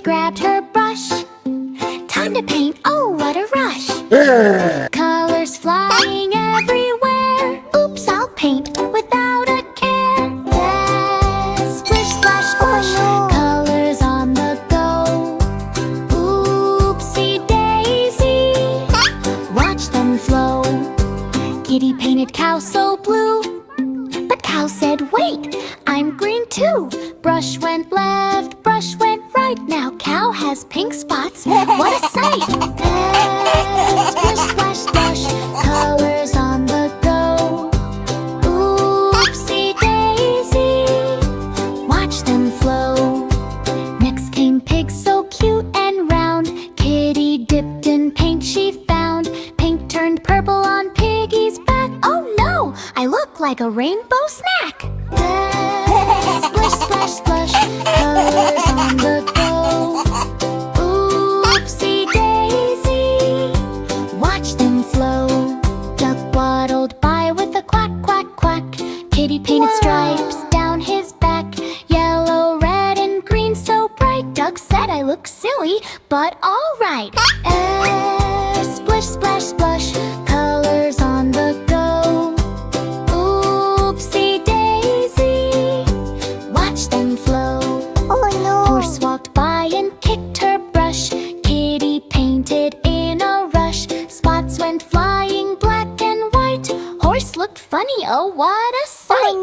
grabbed her brush. Time to paint, oh what a rush! Colors flying everywhere. Oops, I'll paint without a care. Yes, splish, splash, splash, colors on the go. Oopsie daisy, watch them flow. Kitty painted cow so blue, but cow said, wait, I'm green too. Brush went left, brush went right. Now cow has pink spots. What a sight! Splish, splash, splash, colors on the go. Oopsie daisy, watch them flow. Next came pig so cute and round. Kitty dipped in paint she found. Paint turned purple on piggy's back. Oh no, I look like a rainbow snack. Splish, splash, splash, colors on the go. Oopsie daisy, watch them flow. Duck waddled by with a quack, quack, quack. Kitty painted stripes down his back. Yellow, red, and green so bright. Duck said I look silly, but alright. Splish, splash, splash, colors on the go. Oopsie daisy, watch them flow. Oh no! Horse walked by and kicked her brush. Kitty painted in a rush. Spots went flying black and white. Horse looked funny, oh what a sight! Oh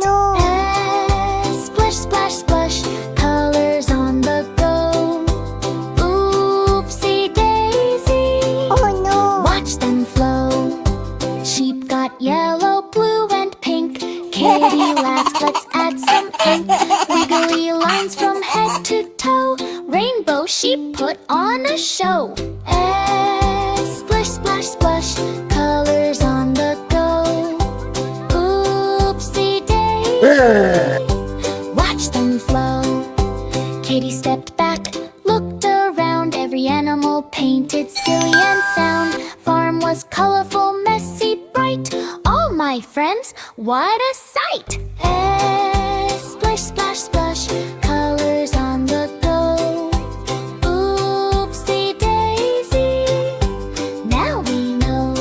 no! Splish, splash, splash, colors on the go. Oopsie daisy, oh no! Watch them flow. Sheep got yellow, blue, and pink. Kitty laughed, let's add some ink. Wiggly lines from head to toe. Rainbow sheep put on a show. Splish, splash, splash, colors on the go. Oopsie daisy, watch them flow. Kitty stepped back, looked around. Every animal painted silly and sound. Farm was colorful, messy, bright. All my friends, what a sight! Splish, splash, splash, colors on the go. Oopsie daisy, now we know.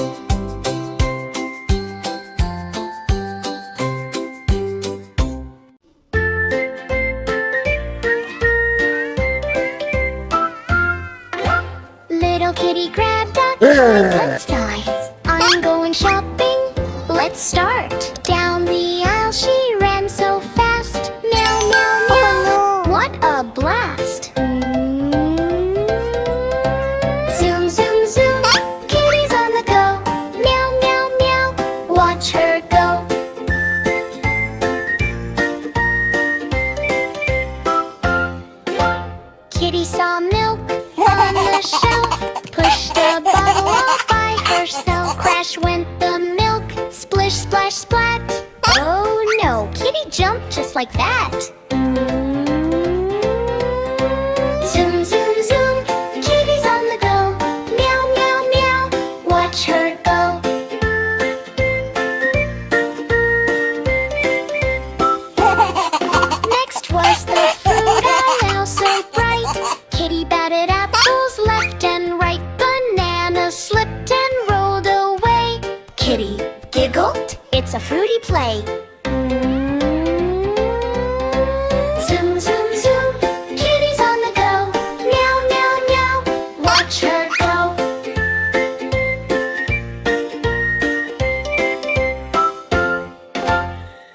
Little kitty grabbed a toy, let's dive. I'm going shopping, let's start. Down the aisle she ran so fast. Meow, meow, meow, what a blast. Zoom, zoom, zoom, kitty's on the go. Meow, meow, meow, watch her go. Kitty saw milk on the shelf, pushed a bottle all by herself. Crash went the milk, splish, splash, splat. Oh no, Kitty jumped just like that. Zoom, zoom, zoom, Kitty's on the go. Meow, meow, meow, watch her go. Next was the fruit aisle so bright. Kitty batted apples left and right. Banana slipped and rolled away. Kitty giggled, it's a fruity play. Zoom, zoom, zoom, Kitty's on the go. Meow, meow, meow, watch her go.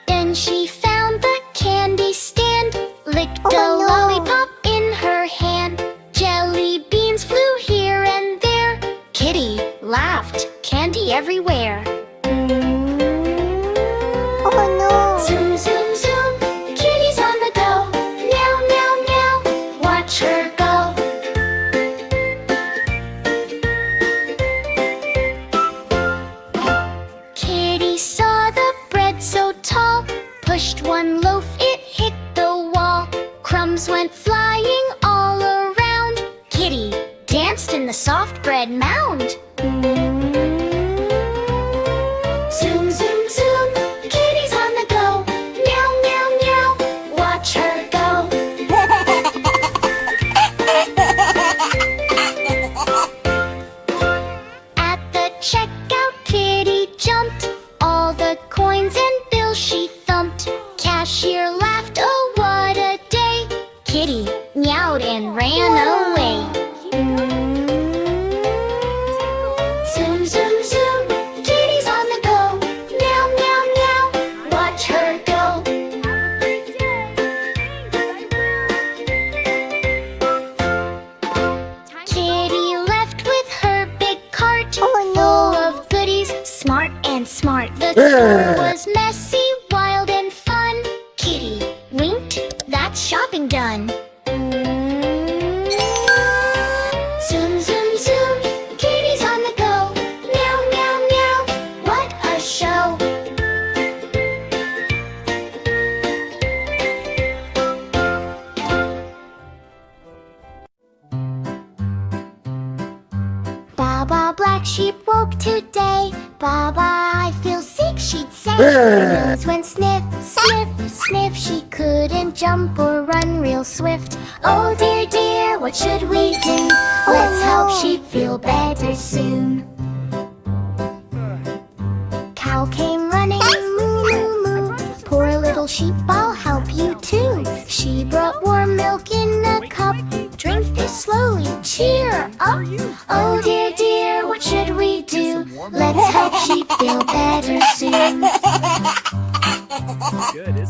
Then she found the candy stand, licked a lollipop in her hand. Jelly beans flew here and there. Kitty laughed, candy everywhere. Oh no! Zoom, zoom, zoom, Kitty's on the go. Meow, meow, meow, watch her go. Kitty saw the bread so tall, pushed one loaf, it hit the wall. Crumbs went flying all around. Kitty danced in the soft bread mound. Zoom, zoom, zoom, Kitty's on the go. Meow, meow, meow, watch her go. that's shopping done. Zoom, zoom, zoom, kitty's on the go. Meow, meow, meow, what a show. Baba Black Sheep woke today. Baba, I feel sick, she'd say. Her nose went sniff, sniff, sniff. She couldn't jump or run real swift. Oh dear, dear, what should we do? Let's help sheep feel better soon. Cow came running, moo, moo, moo. Poor little sheep, I'll help you too. She brought warm milk in a cup. Drink this slowly, cheer up. Oh dear, dear, what should we do? Let's help sheep feel better soon.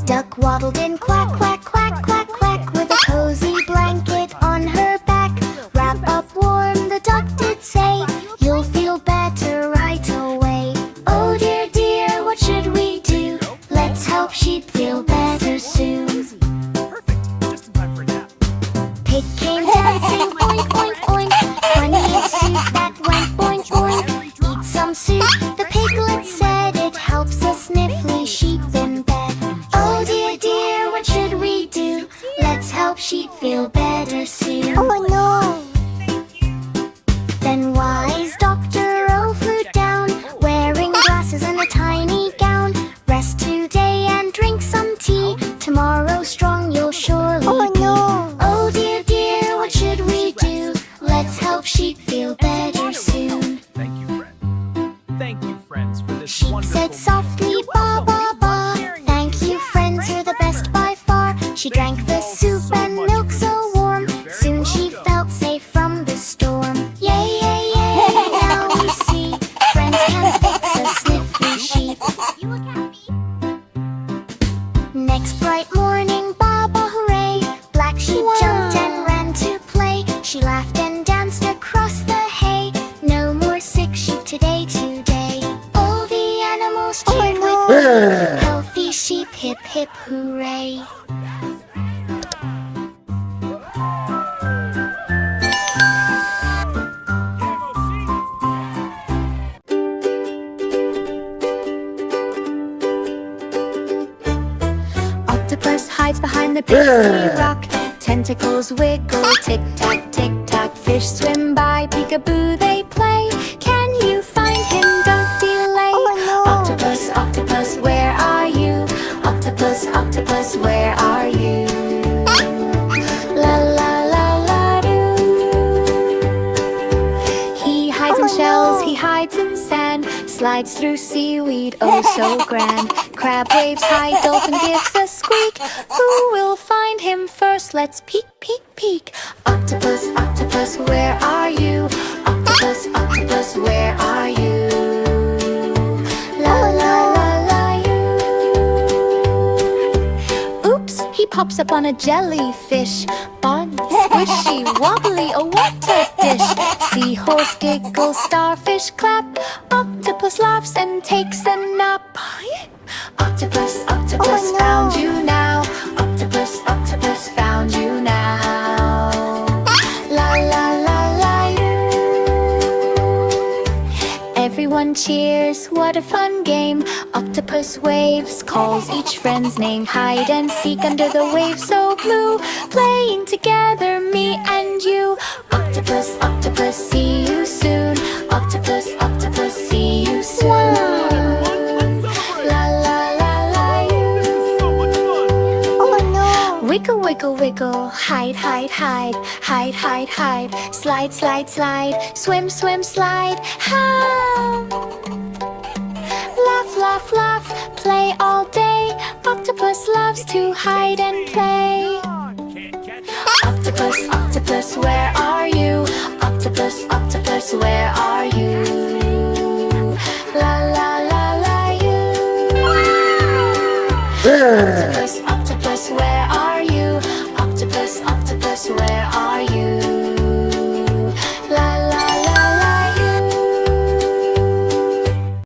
Duck waddled in, quack, quack, quack, quack, quack, with a cozy blanket on her back. Wrap up warm, the duck did say, you'll feel better right away. Oh dear, dear, what should we do? Let's help sheep feel better soon. Pig came dancing, oink, oink, oink. Funny soup that went boink, boink. Eat some soup, the piglet said. It helps us sniffly sheep in bed. Oh dear, dear, what should we do? Let's help sheep feel better soon. Oh no! Then wise Dr. O flew down, wearing glasses and a tiny gown. Rest today and drink some tea. Tomorrow strong you'll surely be. Oh dear, dear, what should we do? Let's help sheep feel better soon. Thank you, friend. Thank you, friends, for this Sheep wonderful said softly, ba, ba, ba. Thank you, friends, you're the best by far. She drank the soup and milk so warm. Soon she felt safe from the storm. Yay, yay, yay, now we see friends can fix a sniffly sheep. You look happy. Next bright morning, Baba hooray. Black sheep jumped and ran to play. She laughed and danced across the hay. No more sick sheep today, today. All the animals cheered with glee. Healthy sheep, hip, hip, hooray. Octopus hides behind the big sea rock. Tentacles wiggle, tick-tock, tick-tock. Fish swim by, peekaboo they play. Can you find him? Don't delay. Octopus, octopus, where are you? Octopus, octopus, where are you? La la la la doo. He hides in shells, he hides in sand. Slides through seaweed, oh so grand. Crab waves high, dolphin gives a squeak. Who will find him first? Let's peek, peek, peek. Octopus, octopus, where are you? Octopus, octopus, where are you? La la la la you. Oops, he pops up on a jellyfish. Bun, squishy, wobbly, oh what a dish. Seahorse giggles, starfish clap. Octopus laughs and takes a nap. Octopus, octopus, found you now. Octopus, octopus, found you now. La la la la you. Everyone cheers, what a fun game. Octopus waves, calls each friend's name. Hide and seek under the waves so blue. Playing together, me and you. Octopus, octopus, see you soon. Octopus, octopus, see you soon. La la la la you. Wiggle, wiggle, wiggle, hide, hide, hide. Hide, hide, hide, slide, slide, slide. Swim, swim, slide, ha! Laugh, laugh, laugh, play all day. Octopus loves to hide and play. Octopus, octopus, where are you?